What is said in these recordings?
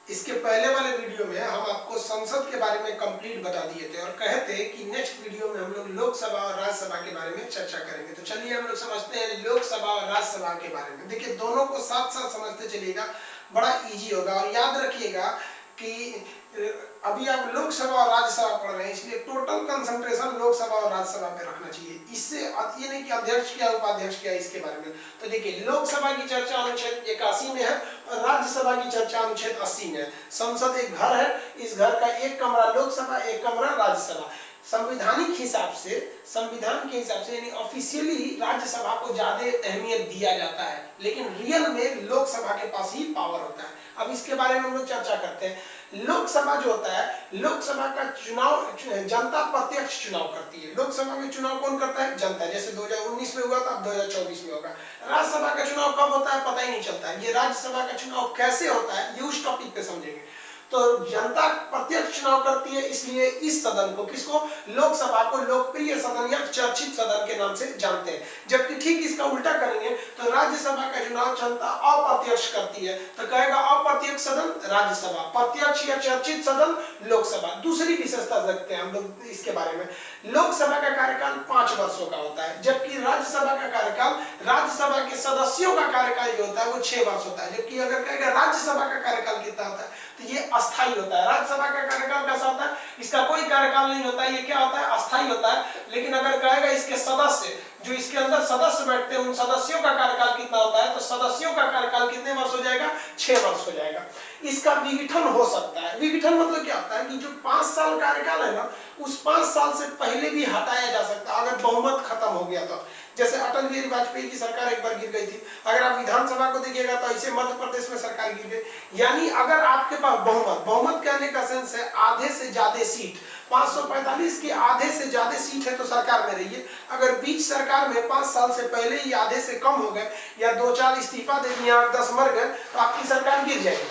इसके पहले वाले वीडियो में हम आपको संसद के बारे में कंप्लीट बता दिए थे और कहे थे कि नेक्स्ट वीडियो में हम लोग लोकसभा और राज्यसभा के बारे में चर्चा करेंगे। तो चलिए हम लोग समझते हैं लोकसभा और राज्यसभा के बारे में। देखिए दोनों को साथ साथ समझते चलिएगा, बड़ा इजी होगा। और याद रखिएगा कि अभी आप लोकसभा और राज्यसभा पढ़ रहे हैं, इसलिए टोटल कंसंट्रेशन लोकसभा और राज्यसभा पे रखना चाहिए। इससे ये नहीं कि अध्यक्ष क्या उपाध्यक्ष क्या इसके बारे में। तो देखिए लोकसभा की चर्चा अनुच्छेद 81 में है और राज्यसभा की चर्चा अनुच्छेद 80 में है। संसद एक घर है, इस घर का एक कमरा लोकसभा, एक कमरा राज्यसभा। संवैधानिक हिसाब से, संविधान के हिसाब से यानी ऑफिशियली राज्यसभा को ज्यादा अहमियत दिया जाता है, लेकिन रियल में लोकसभा के पास ही पावर होता है। अब इसके बारे में हम लोग चर्चा करते हैं। लोकसभा जो होता है, लोकसभा का चुनाव जनता प्रत्यक्ष चुनाव करती है। लोकसभा में चुनाव कौन करता है? जनता। जैसे 2019 में हुआ था, अब 2024 में होगा। राज्यसभा का चुनाव कब होता है पता ही नहीं चलता है। ये राज्यसभा का चुनाव कैसे होता है ये उस टॉपिक पे समझेंगे। तो जनता प्रत्यक्ष चुनाव करती है, इसलिए इस सदन को, किसको? लोकसभा को लोकप्रिय सदन या चर्चित सदन के नाम से जानते हैं। जबकि ठीक इसका उल्टा करेंगे तो राज्यसभा का चुनाव जनता अप्रत्यक्ष करती है, तो कहेगा अप्रत्यक्ष सदन राज्यसभा, प्रत्यक्ष या चर्चित सदन लोकसभा। दूसरी विशेषता रखते हैं हम लोग इसके बारे में, लोकसभा का कार्यकाल 5 वर्षों का होता है, जबकि राज्यसभा का कार्यकाल, राज्यसभा के सदस्यों का कार्यकाल जो होता है वो 6 वर्ष होता है। जबकि अगर कहेगा राज्यसभा का कार्यकाल कितना होता है तो ये अस्थाई होता है। राज्यसभा का कार्यकाल कैसा होता है? इसका कोई कार्यकाल नहीं होता है, ये क्या होता है? अस्थाई होता है। लेकिन अगर कहेगा इसके सदस्य, जो इसके अंदर सदस्य बैठते हैं, उन सदस्यों का कार्यकाल कितना होता है, तो सदस्यों का कार्यकाल कितने वर्ष हो जाएगा? 6 वर्ष हो जाएगा। इसका विघटन हो सकता है। विघटन मतलब क्या होता है कि जो 5 साल कार्यकाल है ना, उस 5 साल से पहले भी हटाया जा सकता है अगर बहुमत खत्म हो गया तो। जैसे अटल बिहारी वाजपेयी की सरकार एक बार गिर गई थी, अगर आप विधानसभा को देखिएगा तो ऐसे मध्य प्रदेश में सरकार गिर गई। यानी अगर आपके पास बहुमत, बहुमत कहने का सेंस है आधे से ज्यादा सीट, 545 की आधे से ज्यादा सीट है तो सरकार में रहिए। अगर बीच सरकार में 5 साल से पहले ही आधे से कम हो गए या 2-4 इस्तीफा दे दिए, 8-10 मर गए, तो आपकी सरकार गिर जाएगी।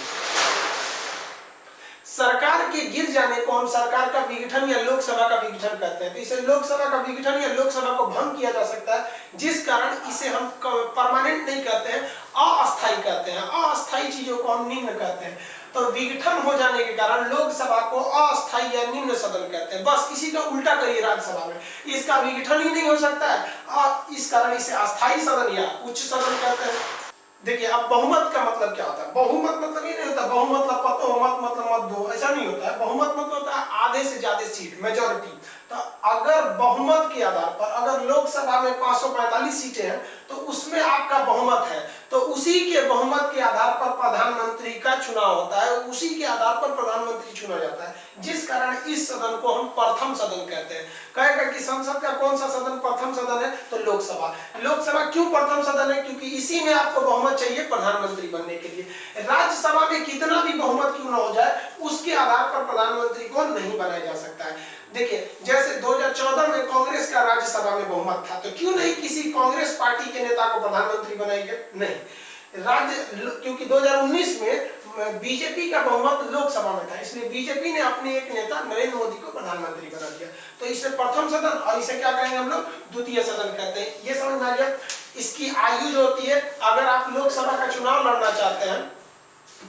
सरकार के गिर जाने को हम सरकार का विघटन या लोकसभा का विघटन कहते हैं। तो इसे लोकसभा का विघटन या लोकसभा को भंग किया जा सकता है, जिस कारण इसे हम परमानेंट नहीं कहते हैं, अस्थायी कहते हैं। अस्थायी चीजों को हम निम्न कहते हैं। तो विघटन हो जाने के कारण लोकसभा को अस्थायी या निम्न सदन कहते हैं। बस इसी का उल्टा करिए राज्यसभा में, इसका विघटन ही नहीं हो सकता है, इस कारण इसे अस्थायी सदन या उच्च सदन कहते हैं। देखिए अब बहुमत का मतलब क्या होता है? बहुमत मतलब ये नहीं होता बहुमत मतलब पतोमत मतलब मत दो, ऐसा नहीं होता है। बहुमत मतलब होता है आधे से ज्यादा सीट, मेजॉरिटी। तो अगर बहुमत के आधार पर, अगर लोकसभा में 545 सीटें हैं तो उसमें आपका बहुमत है, तो उसी के बहुमत के आधार पर प्रधानमंत्री का चुनाव होता है, उसी के आधार पर प्रधानमंत्री चुना जाता है। जिस कारण इस सदन को हम प्रथम सदन कहते हैं। कहेगा कि संसद का कौन सा सदन प्रथम सदन है? तो लोकसभा। लोकसभा क्यों प्रथम सदन है? क्योंकि इसी में आपको बहुमत चाहिए प्रधानमंत्री बनने के लिए। राज्यसभा में कितना भी बहुमत क्यों न हो जाए, उसके आधार पर प्रधानमंत्री को नहीं बनाया जा सकता है। देखिए जैसे 2014 में कांग्रेस का राज्यसभा में बहुमत था, तो क्यों नहीं किसी कांग्रेस पार्टी के नेता को प्रधानमंत्री बनाएंगे? नहीं, क्योंकि 2019 में बीजेपी का बहुमत लोकसभा में था, इसलिए बीजेपी ने अपने एक नेता नरेंद्र मोदी को प्रधानमंत्री बना दिया। तो इसे प्रथम सदन, और इसे क्या कहेंगे हम लोग? द्वितीय सदन कहते हैं। ये समझ में आ गया। इसकी आयु जो होती है, अगर आप लोकसभा का चुनाव लड़ना चाहते हैं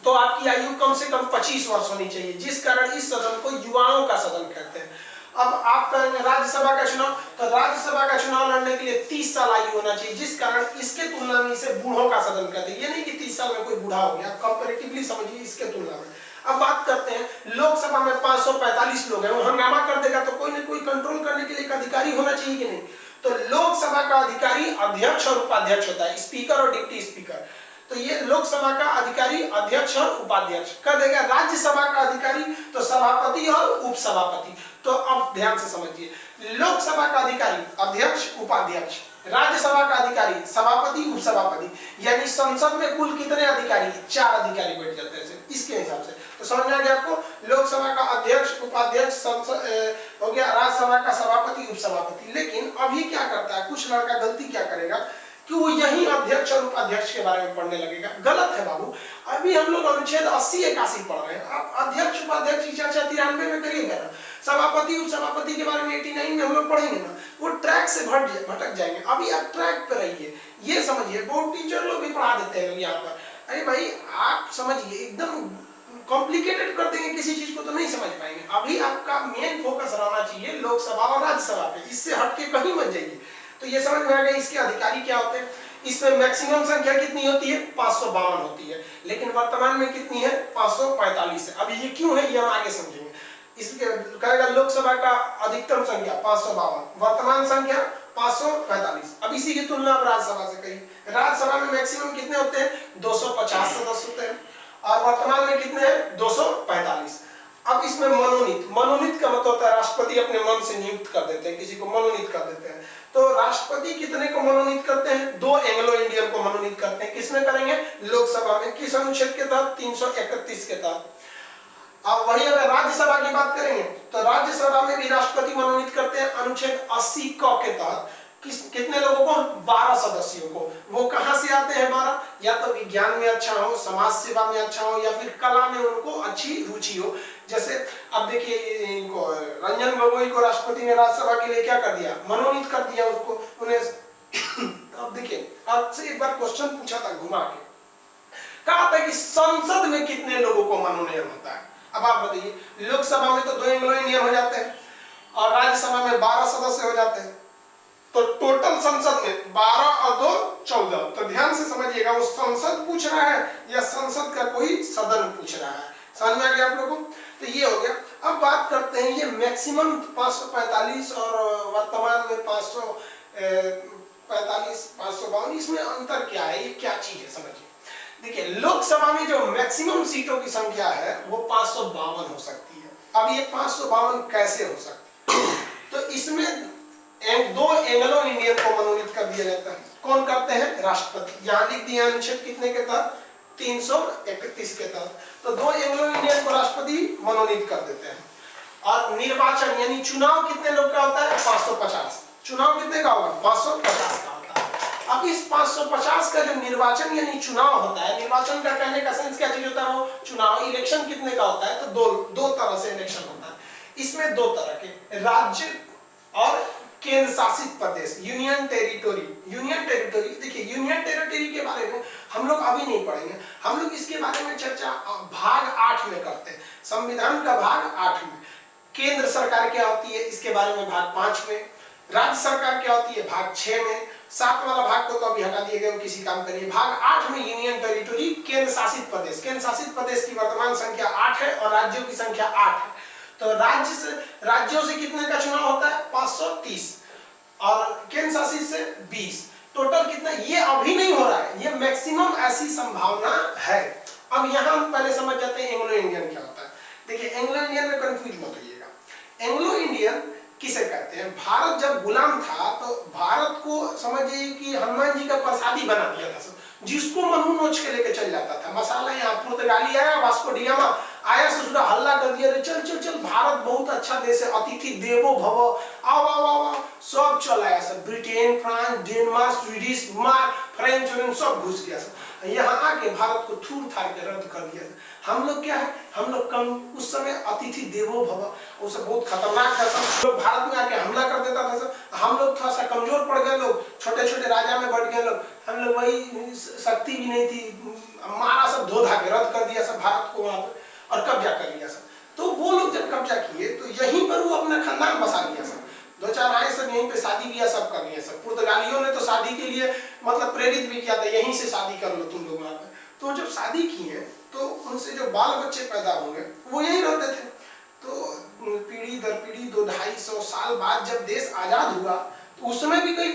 तो आपकी आयु कम से कम 25 वर्ष होनी चाहिए, जिस कारण इस सदन को युवाओं का सदन कहते हैं। अब आप कहेंगे राज्यसभा का चुनाव, तो राज्यसभा का चुनाव लड़ने के लिए 30 साल आयु होना चाहिए, जिस कारण इसके तुलना में इसे बूढ़ों का सदन कहते हैं। ये नहीं कि 30 साल में कोई बूढ़ा हो गया, कंपैरेटिवली समझिए इसके तुलना में। अब बात करते हैं लोकसभा में 545 लोग हैं, वो हंगामा कर देगा तो कोई ना कोई कंट्रोल करने के लिए एक अधिकारी होना चाहिए कि नहीं? तो लोकसभा का अधिकारी अध्यक्ष और उपाध्यक्ष होता है, स्पीकर और डिप्टी स्पीकर। तो ये लोकसभा का अधिकारी अध्यक्ष और उपाध्यक्ष कर देगा। राज्यसभा का अधिकारी तो सभापति और उपसभापति। तो अब ध्यान से समझिए, लोकसभा का अधिकारी अध्यक्ष उपाध्यक्ष, राज्यसभा का अधिकारी सभापति उपसभापति, यानी संसद में कुल कितने अधिकारी? 4 अधिकारी बैठ जाते हैं इसके हिसाब से। तो समझ में आ गया आपको? लोकसभा का अध्यक्ष उपाध्यक्ष संसद हो गया, राज्यसभा का सभापति उपसभापति। लेकिन अभी क्या करता है कुछ लड़का, गलती क्या करेगा कि वो यही अध्यक्ष और उपाध्यक्ष के बारे में पढ़ने लगेगा। गलत है बाबू। अभी हम लोग अनुच्छेद 80-81 पढ़ रहे हैं, आप अध्यक्ष उपाध्यक्ष की चर्चा 93 में करिएगा ना। सभापति उपसभापति के बारे में 89 में हम लोग पढ़ेंगे ना, वो ट्रैक से भटक जाएंगे। अभी आप ट्रैक पे रहिए, ये समझिए। बहुत टीचर लोग भी पढ़ा देते हैं यहाँ पर। अरे भाई आप समझिए, एकदम कॉम्प्लिकेटेड कर देंगे किसी चीज को तो नहीं समझ पाएंगे। अभी आपका मेन फोकस रहना चाहिए लोकसभा और राज्यसभा पे, इससे हटके कहीं मत जाइए। तो ये समझ में आ गया इसके अधिकारी क्या होते हैं। इसमें मैक्सिमम संख्या कितनी होती है, 552 होती है, लेकिन वर्तमान में कितनी है, 545 है। अब ये क्यों है ये हम आगे समझेंगे। इसके कहेगा लोकसभा का अधिकतम संख्या 552, वर्तमान संख्या 545। अब इसी की तुलना अब राज्यसभा से कही, राज्यसभा में मैक्सिमम कितने होते हैं, 250 सदस्य होते हैं, और वर्तमान में कितने हैं, 245। अब इसमें मनोनीत, मनोनीत का मतलब होता है राष्ट्रपति अपने मन से नियुक्त कर देते हैं, किसी को मनोनीत कर देते हैं। तो राष्ट्रपति कितने को मनोनीत करते हैं, 2 एंग्लो इंडियन को मनोनीत करते हैं। किसमें करेंगे, लोकसभा में, किस अनुच्छेद के तहत, 331 के तहत। अब वही अगर राज्यसभा की बात करेंगे तो राज्यसभा में भी राष्ट्रपति मनोनीत करते हैं अनुच्छेद 80 क के तहत। कितने लोगों को, 12 सदस्यों को। वो कहां से आते हैं 12, या तो विज्ञान में अच्छा हो, समाज सेवा में अच्छा हो, या फिर कला में उनको अच्छी रुचि हो। जैसे अब देखिए इनको रंजन गोगोई को राष्ट्रपति ने राज्यसभा के लिए क्या कर दिया, मनोनीत कर दिया उसको, उन्हें अब देखिए आपसे एक बार क्वेश्चन पूछा था घुमा के, कहा था कि संसद में कितने लोगों को मनोनयन होता है। अब आप बताइए, लोकसभा में तो 2 एंग्लो इंडियन हो जाते हैं और राज्यसभा में 12 सदस्य हो जाते हैं, तो टोटल संसद में 12 और 2 14। तो ध्यान से समझिएगा, वो संसद पूछ रहा है या संसद का कोई सदन पूछ रहा है। समझ में आ गया आप लोगों को। तो ये हो गया। अब बात करते हैं ये मैक्सिमम 545 और वर्तमान में 545 552, इसमें अंतर क्या है, ये क्या चीज है समझिए। देखिए लोकसभा में जो मैक्सिमम सीटों की संख्या है वो 552 हो सकती है। अब ये 552 कैसे हो सकती है, तो इसमें 2 एंग्लो इंडियन को मनोनीत कर दिया जाता है। कौन करते हैं, राष्ट्रपति। यहाँ लिख दिया अनुच्छेद कितने के तहत, 331 के तहत। तो 2 एंग्लो इंडियन को राष्ट्रपति मनोनीत कर देते हैं। और निर्वाचन यानी चुनाव कितने लोग का होता है, 550। चुनाव कितने का होगा, 550 का होता है। अब इस 550 का जो निर्वाचन यानी चुनाव होता है, निर्वाचन का कहने का सेंस क्या चीज होता है, वो चुनाव, इलेक्शन कितने का होता है, तो दो तरह से इलेक्शन होता है। इसमें 2 तरह के, राज्य और केंद्र शासित प्रदेश, यूनियन टेरिटोरी। यूनियन टेरिटोरी, देखिए यूनियन टेरिटोरी के बारे में हम लोग अभी नहीं पढ़ेंगे, हम लोग इसके बारे में चर्चा भाग 8 में करते हैं, संविधान का भाग 8 में। केंद्र सरकार क्या होती है इसके बारे में भाग 5 में, राज्य सरकार क्या होती है भाग 6 में, 7 वाला भाग को तो अभी हटा दिए गए, किसी काम करिए। भाग 8 में यूनियन टेरिटोरी, केंद्र शासित प्रदेश। केंद्र शासित प्रदेश की वर्तमान संख्या 8 है और राज्यों की संख्या 8 है। तो राज्यों से कितने का चुनाव होता है, 530, और केंद्र शासित से 20। टोटल कितना, ये अभी नहीं हो रहा है, ये मैक्सिमम ऐसी संभावना है। अब यहां हम पहले समझ जाते हैं एंग्लो इंडियन क्या होता है। देखिए एंग्लो इंडियन में कंफ्यूज मत होइएगा। एंग्लो इंडियन किसे कहते हैं, भारत जब गुलाम था तो भारत को समझिए कि हनुमान जी का प्रसादी बना दिया था, जिसको मनू नोच के लेके चल जाता था। मसाला यहाँ पुर्तगाली आया, वास्को डिगामा आया, ससुरा हल्ला कर दिया, चल चल चल भारत बहुत अच्छा देश है, अतिथि देवो भव, आओ आओ आओ, सब चल आया सब। Britain, France, Denmark, Swedish, French सब घुस गया सब। यहाँ आके भारत को थूर थार के रद्द कर दिया। हम लोग क्या है, हम लोग कम उस समय अतिथि देवो भव, उसे बहुत खतरनाक था सब। लोग भारत में आके हमला कर देता था सब। हम लोग थोड़ा सा कमजोर पड़ गए, लोग छोटे छोटे राजा में बढ़ गए लोग, हम लोग वही शक्ति भी नहीं थी, मारा सब, धो धा के रद्द कर दिया सब भारत को वहां पर और कब्जा कर लिया सब। तो वो लोग जब कब्जा किए तो यहीं पर वो अपना खानदान बसा लिया सब। 2-4 आए सब, यहीं पे शादी किया सब कर लिया सब। पुर्तगालियों ने तो शादी के लिए मतलब प्रेरित भी किया था, यहीं से शादी कर लो तुम लोग वहां पर। तो जब शादी की है तो उनसे जो बाल बच्चे पैदा होंगे वो यहीं रहते थे। तो पीढ़ी दर पीढ़ी 200-250 साल बाद जब देश आजाद हुआ तो उस समय भी कई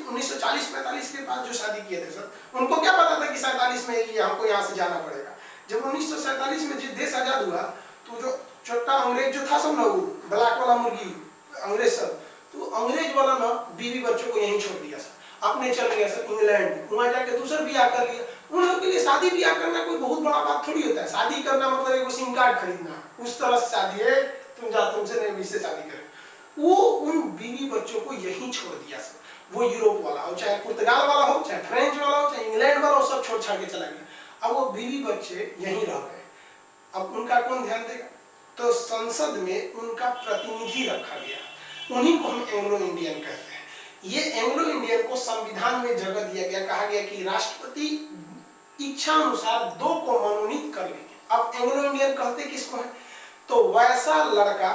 1940-45 के बाद जो शादी किए थे सर, उनको क्या पता था कि 47 में हमको यहाँ से जाना पड़ेगा। जब 1947 में जब देश आजाद हुआ तो जो छोटा अंग्रेज जो था सब ना, वो ब्लैक वाला मुर्गी अंग्रेज सब, तो अंग्रेज वाला ना बीवी बच्चों को यहीं छोड़ दिया सर, अपने चल गया सर इंग्लैंड, वहां जाके दूसरा ब्याह कर लिया। उन लोगों के लिए शादी ब्याह करना कोई बहुत बड़ा बात थोड़ी होता है। शादी करना मतलब एक सिम कार्ड खरीदना, उस तरह से शादी है, तुम जा तुमसे नहीं इससे शादी करें। वो उन बीवी बच्चों को यहीं छोड़ दिया सर। वो यूरोप वाला हो, चाहे पुर्तगाल वाला हो, चाहे फ्रेंच वाला हो, चाहे इंग्लैंड वाला हो, सब छोड़ छाड़ के चला गया। अब वो बीवी बच्चे यहीं रह गए। अब उनका कौन ध्यान देगा, तो संसद में उनका प्रतिनिधि रखा गया, उन्हीं को हम एंग्लो इंडियन कहते हैं। ये एंग्लो इंडियन को संविधान में जगह दिया गया, कहा गया कि राष्ट्रपति इच्छा अनुसार 2 को मनोनीत कर लेंगे। अब एंग्लो इंडियन कहते किसको है? तो वैसा लड़का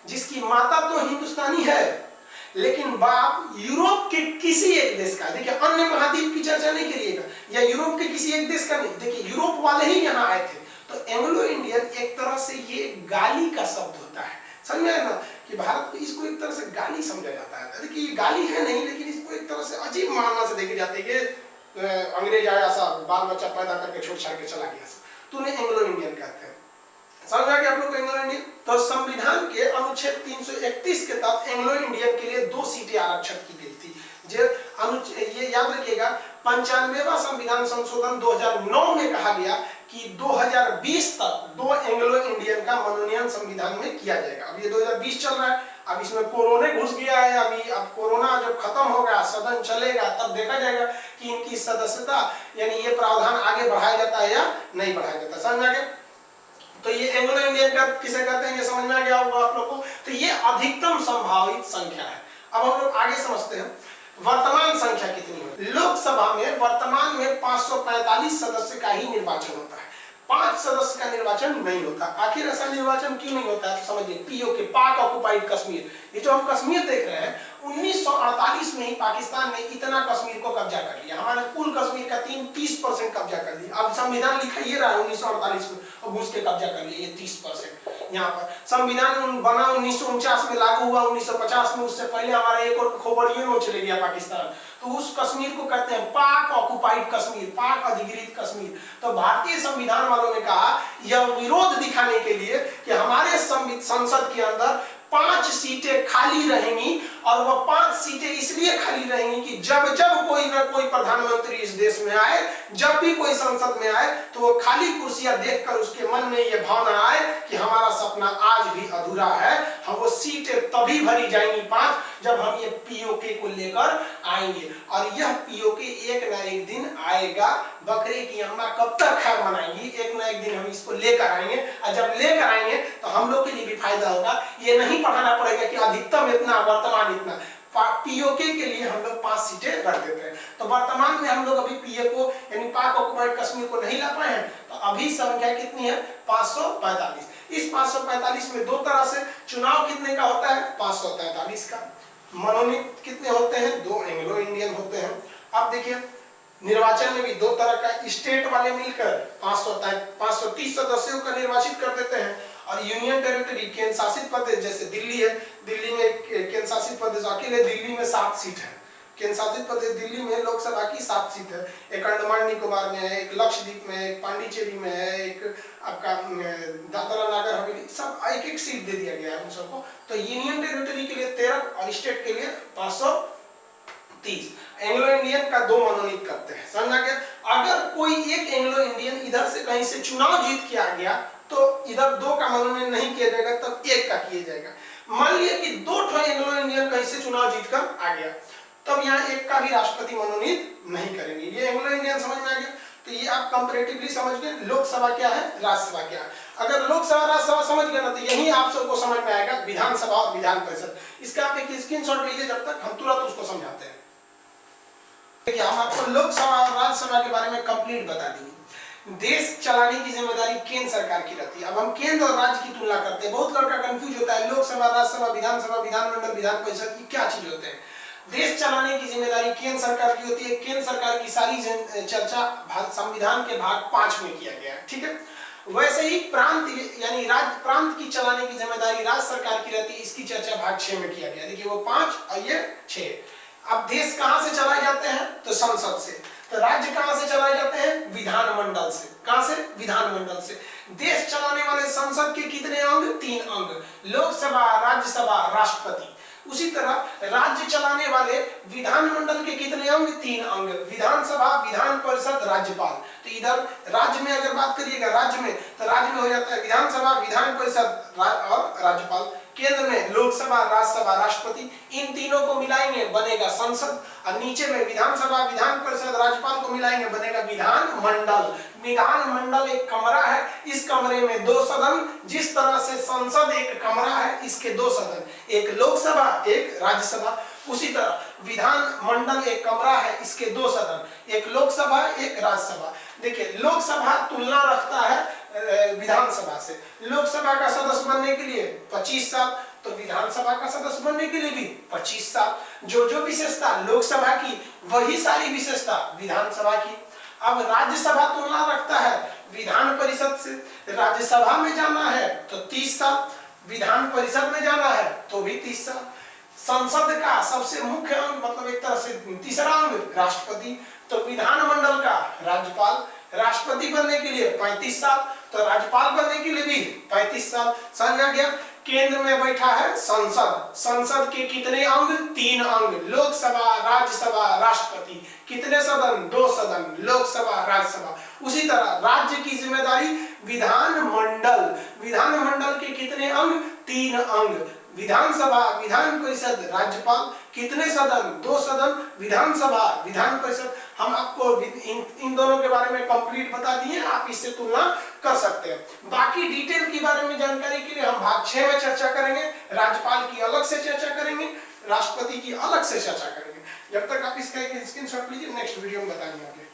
जिसकी माता तो हिंदुस्तानी है लेकिन बाप यूरोप के किसी एक देश का, देखिए अन्य महाद्वीप की चर्चा नहीं करिएगा, या यूरोप के किसी एक देश का नहीं, देखिए यूरोप वाले ही यहाँ आए थे। तो एंग्लो इंडियन एक तरह से ये गाली का शब्द होता है, समझ में आया ना, कि भारत में इसको एक तरह से गाली समझा जाता है। देखिए ये गाली है नहीं, लेकिन इसको एक तरह से अजीब मानना से देखी जाती है कि अंग्रेज आया सा बाल बच्चा पैदा करके छोड़ छाड़ के चला गया, तो उन्हें एंग्लो इंडियन कहते हैं। समझ आ गया आप लोग को एंग्लो इंडियन? तो संविधान के अनुच्छेद 331 के तहत एंग्लो इंडियन के लिए 2 सीटें आरक्षित की गई थी। ये याद रखिएगा, 95वां संविधान संशोधन 2009 में कहा गया कि 2020 तक 2 एंग्लो इंडियन का मनोनयन संविधान में किया जाएगा। अब ये 2020 चल रहा है, अब इसमें कोरोना घुस गया है, अब कोरोना जब खत्म होगा, सदन चलेगा, तब देखा जाएगा कि इनकी सदस्यता यानी ये प्रावधान आगे बढ़ाया जाता है या नहीं बढ़ाया जाता। समझ आ गया? तो ये एंग्लो इंडियन का किसे कहते हैं, ये समझ में आ गया होगा आप लोग को। तो ये अधिकतम संभावित संख्या है। अब हम लोग आगे समझते हैं वर्तमान संख्या कितनी है। लोकसभा में वर्तमान में 545 सदस्य का ही निर्वाचन होता है, 5 सदस्य का निर्वाचन नहीं होता। आखिर ऐसा निर्वाचन क्यों नहीं होता है? तो समझिए, पीओके, पाक ऑक्युपाइड कश्मीर, ये जो हम कश्मीर देख रहे हैं, 1948 में ही पाकिस्तान ने इतना कश्मीर को कब्जा कर लिया, हमारे कुल कश्मीर का 30% कब्जा कर लिया। अब संविधान लिखा ये रहा 1948 में, और घुस के कब्जा कर लिया ये 30%। यहाँ पर संविधान बना 1949 में, लागू हुआ 1950 में, उससे पहले हमारा एक और खोपड़ियों में चले गया पाकिस्तान। तो उस कश्मीर को कहते हैं पाक ऑक्युपाइड कश्मीर, पाक अधिकृत कश्मीर। तो भारतीय संविधान वालों ने कहा यह विरोध दिखाने के लिए कि हमारे संसद के अंदर 5 सीटें खाली रहेंगी, और वह 5 सीटें इसलिए खाली रहेंगी कि जब जब कोई ना कोई प्रधानमंत्री इस देश में आए, जब भी कोई संसद में आए, तो वो खाली कुर्सियां देखकर उसके मन में ये भावना आए कि हमारा सपना आज भी अधूरा है। हम वो सीटें तभी भरी जाएंगी 5 जब हम ये पीओके को लेकर आएंगे, और यह पीओके एक ना एक दिन आएगा। बकरे की अम्मा कब तक खैर मनाएंगी, एक ना एक दिन हम इसको लेकर आएंगे, और जब लेकर आएंगे तो हम लोग के लिए भी फायदा होगा। ये नहीं पढ़ाना पड़ेगा कि अधिकतम इतना, वर्तमान इतना। पीओके के लिए हम लोग 5 सीटें रख देते हैं। तो वर्तमान में हम लोग अभी पीओके यानी पाक ऑक्युपाइड कश्मीर को नहीं ला पाए हैं, तो अभी संख्या कितनी है? 545। इस 545 में 2 तरह से चुनाव कितने का होता है? 543 का। मनोनीत कितने होते हैं? 2 एंग्लो इंडियन होते हैं। अब देखिए, निर्वाचन में भी 2 तरह का, स्टेट वाले मिलकर 530 सदस्यों का निर्वाचित कर देते हैं, और यूनियन टेरिटरी, केंद्र शासित प्रदेश जैसे दिल्ली है, दिल्ली में केंद्र शासित प्रदेश अकेले दिल्ली में 7 सीट है। केंद्र शासित प्रदेश दिल्ली में लोकसभा की 7 सीट है। एक अंडमान निकोबार में है, एक लक्षद्वीप में है, एक पांडिचेरी में है, एक आपका दादरा नगर हवेली, सब एक सीट दे दिया गया है उन सबको। तो यूनियन टेरिटरी के लिए 13 और स्टेट के लिए 530। एंग्लो इंडियन का 2 मनोनीत करते हैं। समझ आ गया? अगर कोई एक एंग्लो इंडियन इधर से कहीं से चुनाव जीत के आ गया, तो इधर 2 का मनोनयन नहीं किया जाएगा, तब 1 का किया जाएगा। मान लिया कि 2 एंग्लो इंडियन कहीं से चुनाव जीतकर आ गया, तब यहाँ 1 का भी राष्ट्रपति मनोनीत नहीं करेंगे। ये एंग्लो इंडियन समझ में आ गया? तो ये आप कंपैरेटिवली समझ गए लोकसभा क्या है, राज्यसभा क्या है। अगर लोकसभा राज्यसभा समझ गए ना, तो यही आप सबको समझ में आएगा विधानसभा और विधान परिषद। इसका आप एक स्क्रीनशॉट लीजिए, जब तक हम तुरंत उसको समझाते हैं। देखिए, हम आपको लोकसभा और राज्यसभा के बारे में कंप्लीट बता देंगे। देश चलाने की जिम्मेदारी केंद्र सरकार की रहती है। अब हम केंद्र और राज्य की तुलना करते हैं। बहुत लड़का कंफ्यूज होता है, लोकसभा, राज्यसभा, विधानसभा, विधानमंडल, विधान परिषद, ये क्या चीज होते हैं? देश चलाने की जिम्मेदारी केंद्र सरकार की होती है। केंद्र सरकार की सारी चर्चा संविधान के भाग 5 में किया गया है, ठीक है। वैसे ही प्रांत यानी राज्य प्रांत की चलाने की जिम्मेदारी राज्य सरकार की रहती है। इसकी चर्चा भाग 6 में किया गया। देखिए, वो 5 और ये 6। अब देश कहां से चलाए जाते हैं? तो संसद से। तो राज्य कहां से चलाए जाते हैं? विधानमंडल से। कहां से? विधानमंडल से। देश चलाने वाले संसद के कितने अंग? 3 अंग, लोकसभा, राज्यसभा, राष्ट्रपति। उसी तरह राज्य चलाने वाले विधानमंडल के कितने अंग? 3 अंग, विधानसभा, विधान परिषद, राज्यपाल। तो इधर राज्य में अगर बात करिएगा, राज्य में, तो राज्य में हो जाता है विधानसभा, विधान परिषद और राज्यपाल। केंद्र में लोकसभा, राज्यसभा, राष्ट्रपति। इन तीनों को मिलाएंगे बनेगा संसद, और नीचे में विधानसभा, विधान परिषद, राज्यपाल को मिलाएंगे बनेगा विधानमंडल। विधानमंडल एक कमरा है, इस कमरे में 2 सदन। जिस तरह से संसद एक कमरा है, इसके 2 सदन, एक लोकसभा, एक राज्यसभा। उसी तरह विधानमंडल एक कमरा है, इसके 2 सदन, एक लोकसभा, एक राज्यसभा। देखिए, लोकसभा तुलना रखता है विधानसभा से। लोकसभा का सदस्य बनने के लिए 25 साल, तो विधानसभा का सदस्य बनने के लिए भी 25 साल। जो जो विशेषता लोकसभा की वही सारी विशेषता विधानसभा की। अब राज्यसभा तुलना रखता है विधान परिषद से। राज्यसभा में जाना है तो 30 साल, विधान परिषद में जाना है तो भी 30 साल। संसद का सबसे मुख्य अंग मतलब एक तरह से तीसरा अंग राष्ट्रपति, तो विधानमंडल का राज्यपाल। राष्ट्रपति बनने के लिए 35 साल, तो राज्यपाल बनने के लिए भी 35 साल। समझ आ गया। केंद्र में बैठा है संसद। संसद के कितने अंग? 3 अंग, लोकसभा, राज्यसभा, राष्ट्रपति। कितने सदन? 2 सदन, लोकसभा, राज्यसभा। उसी तरह राज्य की जिम्मेदारी विधानमंडल। विधानमंडल के कितने अंग? 3 अंग, विधानसभा, विधान परिषद, राज्यपाल। कितने सदन? 2 सदन, विधानसभा, विधान परिषद। हम आपको इन दोनों के बारे में कंप्लीट बता दिए, आप इससे तुलना कर सकते हैं। बाकी डिटेल के बारे में जानकारी के लिए हम भाग 6 में चर्चा करेंगे। राज्यपाल की अलग से चर्चा करेंगे, राष्ट्रपति की अलग से चर्चा करेंगे। जब तक आप इसका एक स्क्रीनशॉट लीजिए, नेक्स्ट वीडियो में बताएंगे आगे।